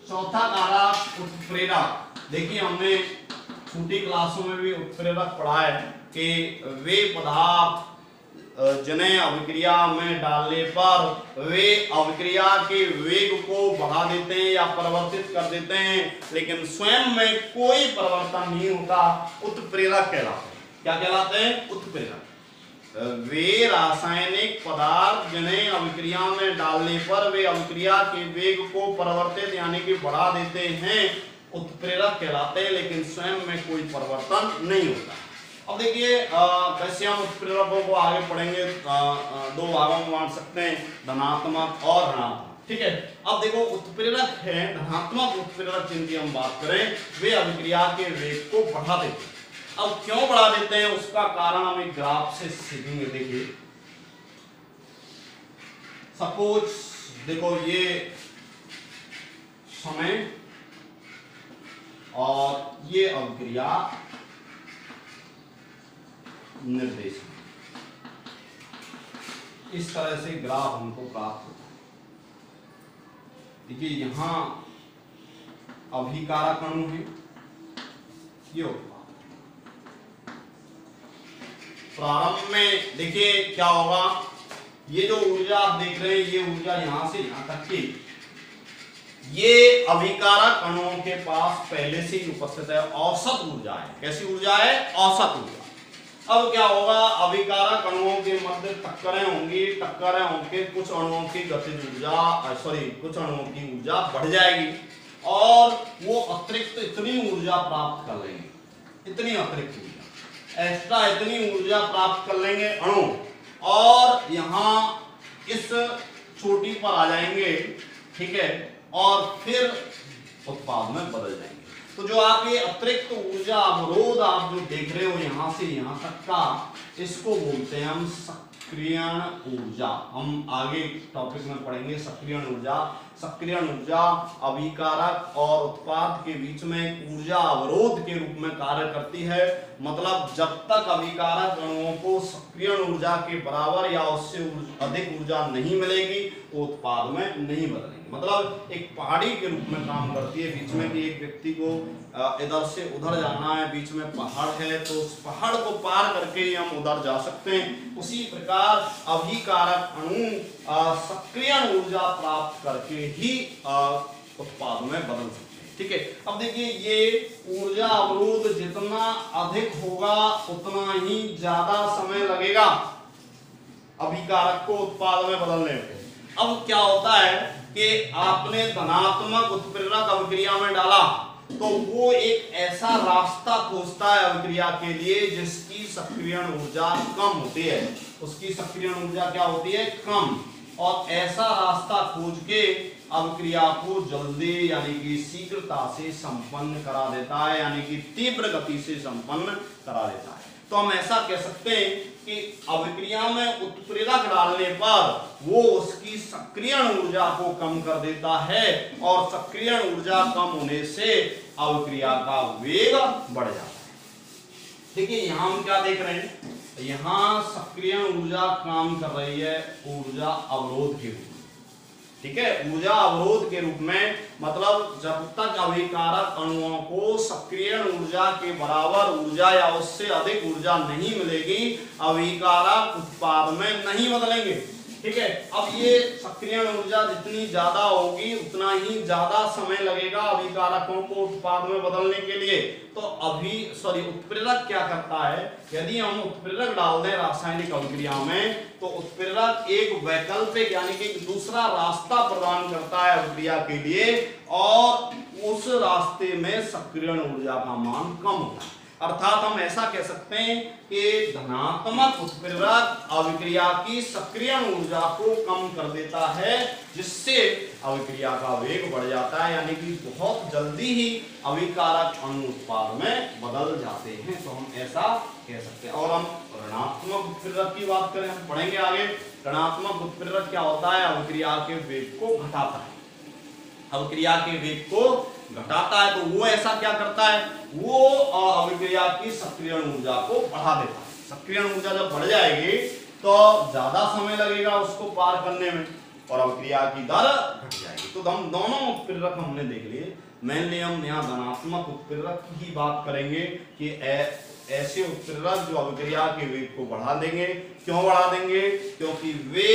चौथा कारक उत्प्रेरक। देखिए हमने छोटी क्लासों में भी उत्प्रेरक पढ़ा है कि वे पदार्थ जिन्हें अभिक्रिया में डालने पर वे अभिक्रिया के वेग को बढ़ा देते हैं या परिवर्तित कर देते हैं, लेकिन स्वयं में कोई परिवर्तन नहीं होता, उत्प्रेरक कहलाते हैं। क्या कहलाते हैं? उत्प्रेरक। वे रासायनिक पदार्थ जिन्हें अभिक्रिया में डालने पर वे अभिक्रिया के वेग को परिवर्तित यानी कि बढ़ा देते हैं, उत्प्रेरक कहलाते हैं, लेकिन स्वयं में कोई परिवर्तन नहीं होता। अब देखिए कैसे हम उत्प्रेरकों को आगे पढ़ेंगे, दो भागों में बांट सकते हैं, धनात्मक और ऋणात्मक। ठीक है, अब देखो उत्प्रेरक है, धनात्मक उत्प्रेरक जिनकी हम बात करें, वे अभिक्रिया के वेग को बढ़ा देते हैं। अब क्यों बढ़ा देते हैं उसका कारण हम एक ग्राफ से सीखेंगे। देखिए सपोज देखो ये समय और ये अभिक्रिया निर्देश, इस तरह से ग्राफ हमको प्राप्त होता है। देखिए यहां अभिकारक अणु है, ये प्रारंभ में देखिए क्या होगा, ये जो ऊर्जा आप देख रहे हैं, ये ऊर्जा यहां से यहां तक की, ये अभिकारक अणुओं के पास पहले से ही उपस्थित है, औसत ऊर्जा है। कैसी ऊर्जा है? औसत ऊर्जा। अब क्या होगा, अभिकारक अणुओं के मध्य टक्करें होंगी, टक्करें होकर कुछ अणुओं की गतिज ऊर्जा कुछ अणुओं की ऊर्जा बढ़ जाएगी और वो अतिरिक्त इतनी ऊर्जा प्राप्त कर लेंगे, इतनी अतिरिक्त ऊर्जा, एक्स्ट्रा इतनी ऊर्जा प्राप्त कर लेंगे अणु, और यहाँ इस चोटी पर आ जाएंगे। ठीक है, और फिर उत्पाद में बदल जाएंगे। तो जो आप ये अतिरिक्त ऊर्जा अवरोध आप जो देख रहे हो यहां से यहां तक का, इसको बोलते हैं हम सक्रियण ऊर्जा। हम आगे टॉपिक में पढ़ेंगे सक्रियण ऊर्जा। सक्रियण ऊर्जा अभिकारक और उत्पाद के बीच में ऊर्जा अवरोध के रूप में कार्य करती है। मतलब जब तक अभिकारक अणुओं को सक्रियण ऊर्जा के बराबर या उससे अधिक ऊर्जा नहीं मिलेगी, वो उत्पाद में नहीं बदलेंगे। मतलब एक पहाड़ी के रूप में काम करती है, बीच में कि एक व्यक्ति को इधर से उधर जाना है, बीच में पहाड़ है, तो उस पहाड़ को पार करके ही हम उधर जा सकते हैं। उसी प्रकार अभिकारक अणु सक्रियण ऊर्जा प्राप्त करके ही उत्पाद में बदल सकते हैं। ठीक है, अब देखिए ये ऊर्जा अवरोध जितना अधिक होगा उतना ही ज्यादा समय लगेगा अभिकारक को उत्पाद में बदलने में। अब क्या होता है कि आपने धनात्मक उत्प्रेरक अभिक्रिया में डाला तो वो एक ऐसा रास्ता खोजता है अभिक्रिया के लिए जिसकी सक्रियण ऊर्जा कम होती है, उसकी सक्रियण ऊर्जा क्या होती है? कम। और ऐसा रास्ता खोज के अभिक्रिया को जल्दी यानी कि शीघ्रता से संपन्न करा देता है, यानी कि तीव्र गति से संपन्न करा देता है। तो हम ऐसा कह सकते हैं कि अभिक्रिया में उत्प्रेरक डालने पर वो उसकी सक्रियण ऊर्जा को कम कर देता है और सक्रियण ऊर्जा कम होने से अभिक्रिया का वेग बढ़ जाता है। देखिए यहां हम क्या देख रहे हैं, यहां सक्रियण ऊर्जा काम कर रही है ऊर्जा अवरोध के रूप में। ठीक है, ऊर्जा अवरोध के रूप में मतलब जब तक अभिकारक अणुओं को सक्रियण ऊर्जा के बराबर ऊर्जा या उससे अधिक ऊर्जा नहीं मिलेगी, अभिकारक उत्पाद में नहीं बदलेंगे। ठीक है, अब ये सक्रियण ऊर्जा जितनी ज्यादा होगी उतना ही ज्यादा समय लगेगा अभिकारकों को उत्पाद में बदलने के लिए। तो उत्प्रेरक क्या करता है, यदि हम उत्प्रेरक डाल दें रासायनिक अभिक्रिया में तो उत्प्रेरक एक वैकल्पिक यानी कि दूसरा रास्ता प्रदान करता है अभिक्रिया के लिए और उस रास्ते में सक्रियण ऊर्जा का मान कम होता है। अर्थात हम ऐसा कह सकते हैं कि धनात्मक उत्प्रेरक अभिक्रिया की सक्रियण ऊर्जा को कम कर देता है जिससे अभिक्रिया का वेग बढ़ जाता है, यानी कि बहुत जल्दी ही अभिकारक अणु उत्पाद में बदल जाते हैं। तो हम ऐसा कह सकते हैं। और हम ऋणात्मक उत्प्रेरक की बात करें, हम पढ़ेंगे आगे। ऋणात्मक उत्प्रेरक क्या होता है? अभिक्रिया के वेग को घटाता है, अभिक्रिया के वेग को घटाता है। तो वो ऐसा क्या करता है, वो अभिक्रिया की सक्रियण ऊर्जा को बढ़ा देता है। सक्रियण ऊर्जा जब बढ़ जाएगी तो ज्यादा समय लगेगा उसको पार करने में, और अभिक्रिया की दर घट जाएगी। तो हम दोनों उत्प्रेरक हमने देख लिए। मेनली हम यहाँ धनात्मक उत्प्रेरक की बात करेंगे कि ऐसे उत्प्रेरक जो अभिक्रिया के वेग को बढ़ा देंगे। क्यों बढ़ा देंगे? क्योंकि वे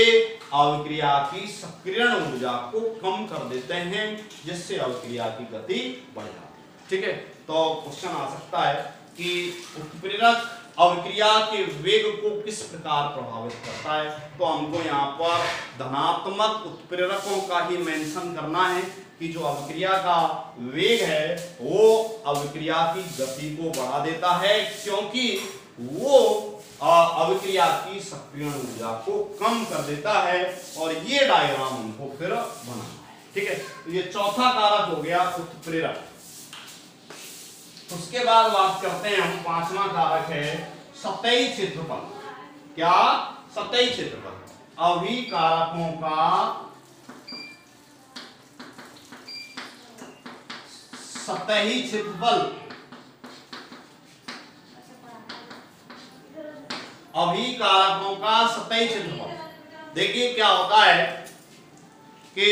अभिक्रिया की सक्रियण ऊर्जा को कम कर देते हैं, जिससे अभिक्रिया की गति बढ़ जाती है। ठीक है, तो क्वेश्चन आ सकता है कि उत्प्रेरक अभिक्रिया के वेग को किस प्रकार प्रभावित करता है। तो हमको यहाँ पर धनात्मक उत्प्रेरकों का ही मेंशन करना है कि जो अभिक्रिया का वेग है वो अभिक्रिया की गति को बढ़ा देता है, क्योंकि वो अभिक्रिया की सक्रियण ऊर्जा को कम कर देता है। और ये डायग्राम हमको फिर बनाना है। ठीक है, तो ये चौथा कारक हो गया उत्प्रेरक। उसके बाद बात करते हैं हम, पांचवा कारक है सतही क्षेत्रफल। क्या? सतही क्षेत्रफल। अभिकारकों का सतही क्षेत्रफल। अभिकारकों का सतही क्षेत्रफल। देखिए क्या होता है कि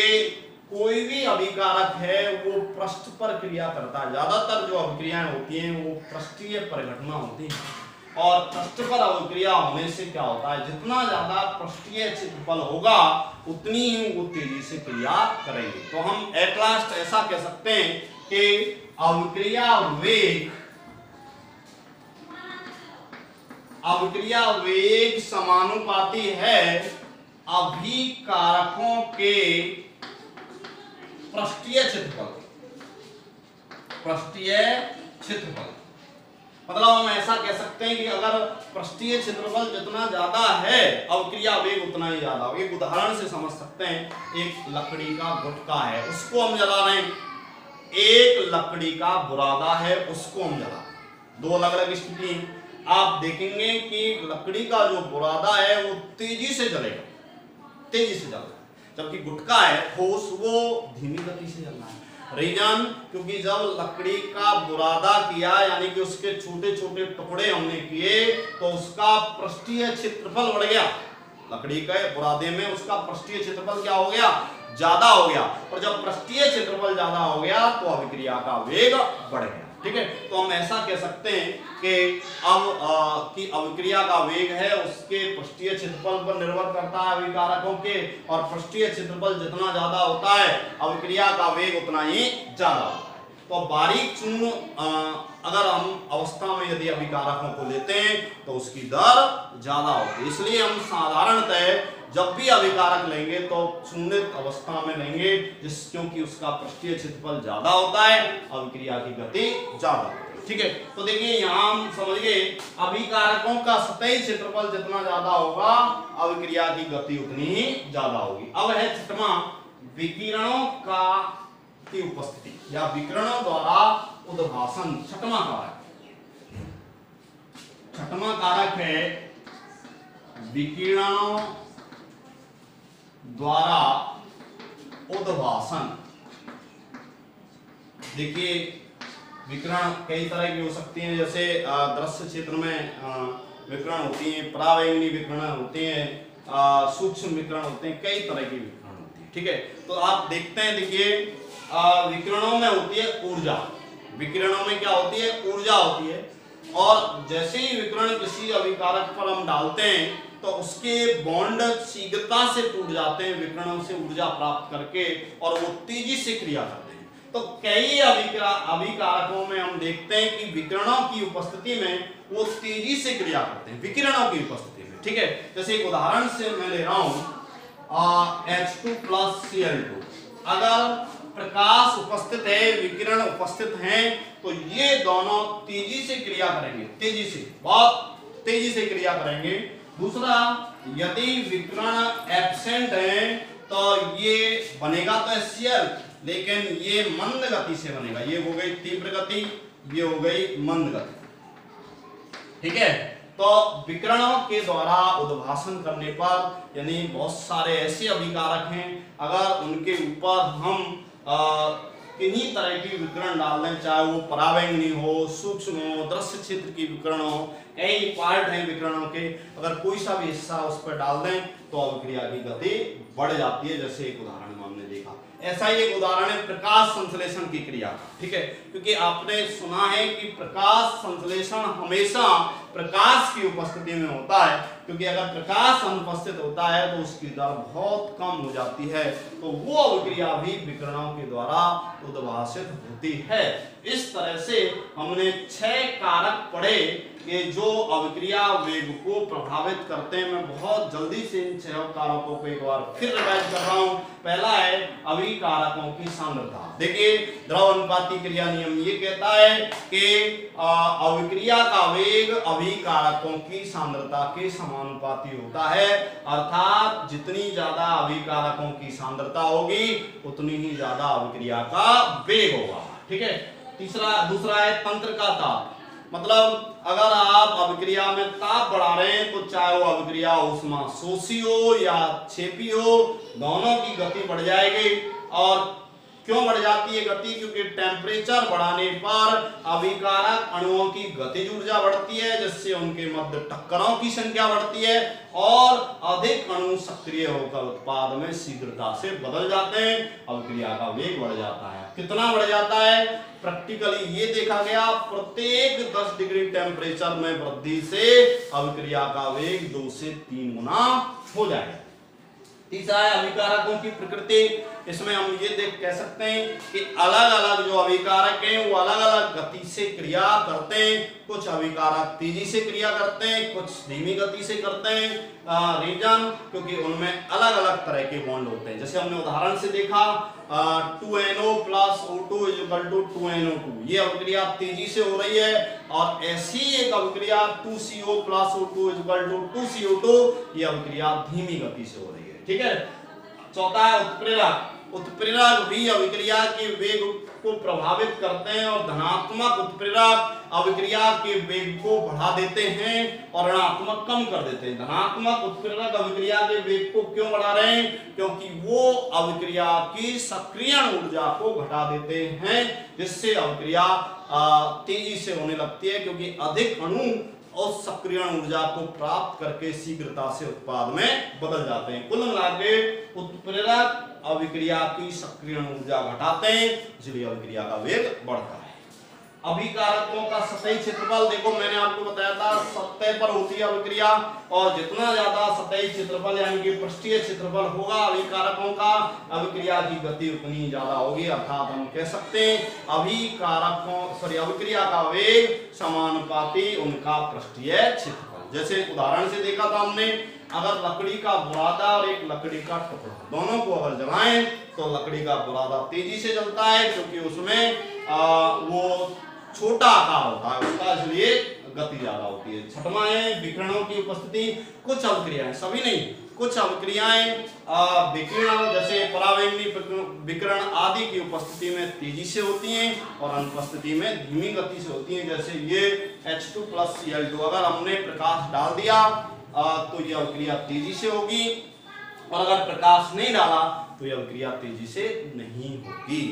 कोई भी अभिकारक है वो पृष्ठ पर क्रिया करता है। ज्यादातर जो अभिक्रियाएं होती हैं वो पृष्ठीय परिघटना होती है, और पृष्ठ पर अभिक्रिया होने से क्या होता है, जितना ज्यादा पृष्ठीय क्षेत्रफल होगा उतनी ही वो तेजी से क्रिया करेंगे। तो हम एट लास्ट ऐसा कह सकते हैं कि अभिक्रिया वेग समानुपाती है अभिकारकों के पृष्ठीय क्षेत्रफल। मतलब हम ऐसा कह सकते हैं कि अगर पृष्ठीय क्षेत्रफल जितना ज्यादा है अभिक्रिया वेग उतना ही ज्यादा होगा। एक उदाहरण से समझ सकते हैं, एक लकड़ी का गुटका है, उसको हम जला रहे हैं। एक लकड़ी का बुरादा है, उसको हम जला रहे हैं। दो अलग अलग स्थिति है। आप देखेंगे कि लकड़ी का जो बुरादा है वो तेजी से जलेगा, जबकि गुटका है ठोस, वो धीमी गति से जलना है। रीजन, क्योंकि जब लकड़ी का बुरादा किया यानी कि उसके छोटे छोटे टुकड़े हमने किए तो उसका पृष्ठीय क्षेत्रफल बढ़ गया। लकड़ी के बुरादे में उसका पृष्ठीय क्षेत्रफल क्या हो गया? ज्यादा हो गया। और जब पृष्ठीय क्षेत्रफल ज्यादा हो गया तो अभिक्रिया का वेग बढ़ गया। ठीक है, तो हम ऐसा कह सकते हैं कि कि अभिक्रिया का वेग है उसके पृष्ठीय क्षेत्रफल पर निर्भर करता है अभिकारकों के, और पृष्ठीय क्षेत्रफल जितना ज्यादा होता है अभिक्रिया का वेग उतना ही ज्यादा होता है। तो बारीक चूर्ण अगर हम अवस्था में यदि अभिकारकों को लेते हैं तो उसकी दर ज्यादा होती है। इसलिए हम साधारणतः जब भी अभिकारक लेंगे तो चूर्णित अवस्था में लेंगे, क्योंकि उसका पृष्ठीय क्षेत्रफल ज्यादा होता है, अभिक्रिया की गति ज्यादा होती है। ठीक है, तो देखिए यहाँ हम समझ गए अभिकारकों का सतही क्षेत्रफल जितना ज्यादा होगा अभिक्रिया की गति उतनी ही ज्यादा होगी। अब है छठवां, विकिरणों की उपस्थिति या विकिरणों द्वारा उद्भाषण। छठवां कारक है विकिरणों द्वारा उद्भाषण। देखिए विकिरण कई तरह की हो सकती हैं, जैसे दृश्य क्षेत्र में विकिरण होती हैं, परावैंगनी विकिरण होते हैं, सूक्ष्म विकिरण होते हैं, कई तरह की विकिरण होती है। ठीक है, तो आप देखते हैं, देखिए विकिरणों में होती है ऊर्जा। विकिरणों में क्या होती है? ऊर्जा होती है। और जैसे ही विकिरण किसी अभिकारक पर हम डालते हैं तो उसके बॉन्ड शीघ्रता से टूट जाते हैं विकिरणों से ऊर्जा प्राप्त करके, और वो तेजी से क्रिया करते हैं। तो कई अभिकारकों में हम देखते हैं कि विकिरणों की उपस्थिति में वो तेजी से क्रिया करते हैं, विकिरणों की उपस्थिति में। ठीक है, जैसे एक उदाहरण से मैं ले रहा हूं H2+Cl2। अगर प्रकाश उपस्थित है, विकिरण उपस्थित हैं, तो ये दोनों तेजी से क्रिया करेंगे, तेजी से, बहुत तेजी से क्रिया करेंगे। दूसरा, यदि विकिरण एब्सेंट है तो ये बनेगा तो HCl, लेकिन ये मंद गति से बनेगा। ये हो गई तीव्र गति, ये हो गई मंद गति। ठीक है, तो विकिरणों के द्वारा उद्भाषण करने पर, यानी बहुत सारे ऐसे अभिकारक हैं, अगर उनके ऊपर हम किन्हीं तरह की विकिरण डाल दें, चाहे वो परावैंगनी हो, सूक्ष्म हो, दृश्य क्षेत्र की विकिरण हो, कई पार्ट हैं विकिरणों के, अगर कोई सा भी हिस्सा उस पर डाल दें तो अभिक्रिया की गति बढ़ जाती है। जैसे एक उदाहरण में हमने देखा, ऐसा ही एक उदाहरण है प्रकाश संश्लेषण की क्रिया का, ठीक है, क्योंकि आपने सुना है कि प्रकाश संश्लेषण हमेशा प्रकाश की उपस्थिति में होता है, क्योंकि अगर प्रकाश अनुपस्थित होता है तो उसकी दर बहुत कम हो जाती है, तो वो अभिक्रिया भी विकिरणों के द्वारा उद्भासित होती है। इस तरह से हमने 6 कारक पढ़े कि जो अभिक्रिया वेग को प्रभावित करते हैं। मैं बहुत जल्दी से इन 6 कारकों को एक बार फिर रिवाइज कर रहा हूं। पहला है अभिकारकों की सांद्रता। देखिए, द्रव अनुपाती क्रिया नियम ये कहता है कि अभिक्रिया का वेग अभिकारकों की सांद्रता के समानुपाती होता है, अर्थात जितनी ज्यादा अभिकारकों की सांद्रता होगी उतनी ही ज्यादा अभिक्रिया का वेग होगा, ठीक है। दूसरा है तंत्र का ताप, मतलब अगर आप अभिक्रिया में ताप बढ़ा रहे हैं तो चाहे वो अभिक्रिया ऊष्माशोषी हो या क्षेपी हो, दोनों की गति बढ़ जाएगी। और क्यों बढ़ जाती है गति? क्योंकि टेम्परेचर बढ़ाने पर अभिकारक अणुओं की गतिज ऊर्जा बढ़ती है, जिससे उनके मध्य टक्करों की संख्या बढ़ती है और अधिक अणु सक्रिय होकर उत्पाद में शीघ्रता से बदल जाते हैं, अभिक्रिया का वेग बढ़ जाता है। कितना बढ़ जाता है? प्रैक्टिकली ये देखा गया, प्रत्येक 10 डिग्री टेम्परेचर में वृद्धि से अभिक्रिया का वेग 2 से 3 गुना हो जाएगा। तीसरा है अभिकारकों की प्रकृति। इसमें हम ये कह सकते हैं कि अलग अलग जो अभिकारक हैं वो अलग अलग गति से क्रिया करते हैं। कुछ अभिकारक तेजी से क्रिया करते हैं, कुछ धीमी गति से करते हैं। रीजन क्योंकि उनमें अलग अलग तरह के बॉन्ड होते हैं। जैसे हमने उदाहरण से देखा 2NO + O2 = 2NO2, ये अभिक्रिया तेजी से हो रही है। और ऐसी एक अभिक्रिया 2CO + O2 = 2CO2, ये अभिक्रिया धीमी गति से हो रही है, ठीक है। चौथा है उत्प्रेरक। उत्प्रेरक भी अभिक्रिया के वेग को प्रभावित करते हैं और धनात्मक उत्प्रेरक अभिक्रिया के वेग को बढ़ा देते हैं और ऋणात्मक कम कर देते हैं। धनात्मक उत्प्रेरक अभिक्रिया के वेग को क्यों बढ़ा रहे हैं? क्योंकि वो अभिक्रिया की सक्रियण ऊर्जा को घटा देते हैं, जिससे अभिक्रिया तेजी से होने लगती है, क्योंकि अधिक अणु और सक्रियण ऊर्जा को प्राप्त करके शीघ्रता से उत्पाद में बदल जाते हैं। कुल मिलाकर उत्प्रेरक अभिक्रिया की सक्रियण ऊर्जा घटाते हैं, इसलिए अभिक्रिया का वेग बढ़ता है। अभिकारकों का सतही क्षेत्रफल, देखो मैंने आपको बताया था सतह पर होती है अभिक्रिया, और जितना ज्यादा सतही क्षेत्रफल यानी कि पृष्ठीय क्षेत्रफल होगा अभिकारकों का, अभिक्रिया की गति उतनी ज्यादा होगी। अर्थात हम कह सकते हैं अभिक्रिया का वेग समानुपाती उनका पृष्ठीय क्षेत्रफल। जैसे उदाहरण से देखा था हमने, अगर लकड़ी का बुरादा और एक लकड़ी का टुकड़ा दोनों को अगर जलाएं तो लकड़ी का बुरादा तेजी से जलता है, क्योंकि उसमें वो छोटा आकार होता है उसका, इसलिए गति ज्यादा होती है। छठवां है विकिरणों की उपस्थिति। कुछ अभिक्रियाएं, सभी नहीं, कुछ अभिक्रियाएं विकिरण जैसे परावैंगनी विकिरण आदि की उपस्थिति में तेजी से होती हैं और अनुपस्थिति में धीमी गति से होती हैं। जैसे ये H2 + Cl2, अगर हमने प्रकाश डाल दिया तो यह अभिक्रिया तेजी से होगी, और अगर प्रकाश नहीं डाला तो यह अभिक्रिया तेजी से नहीं होगी।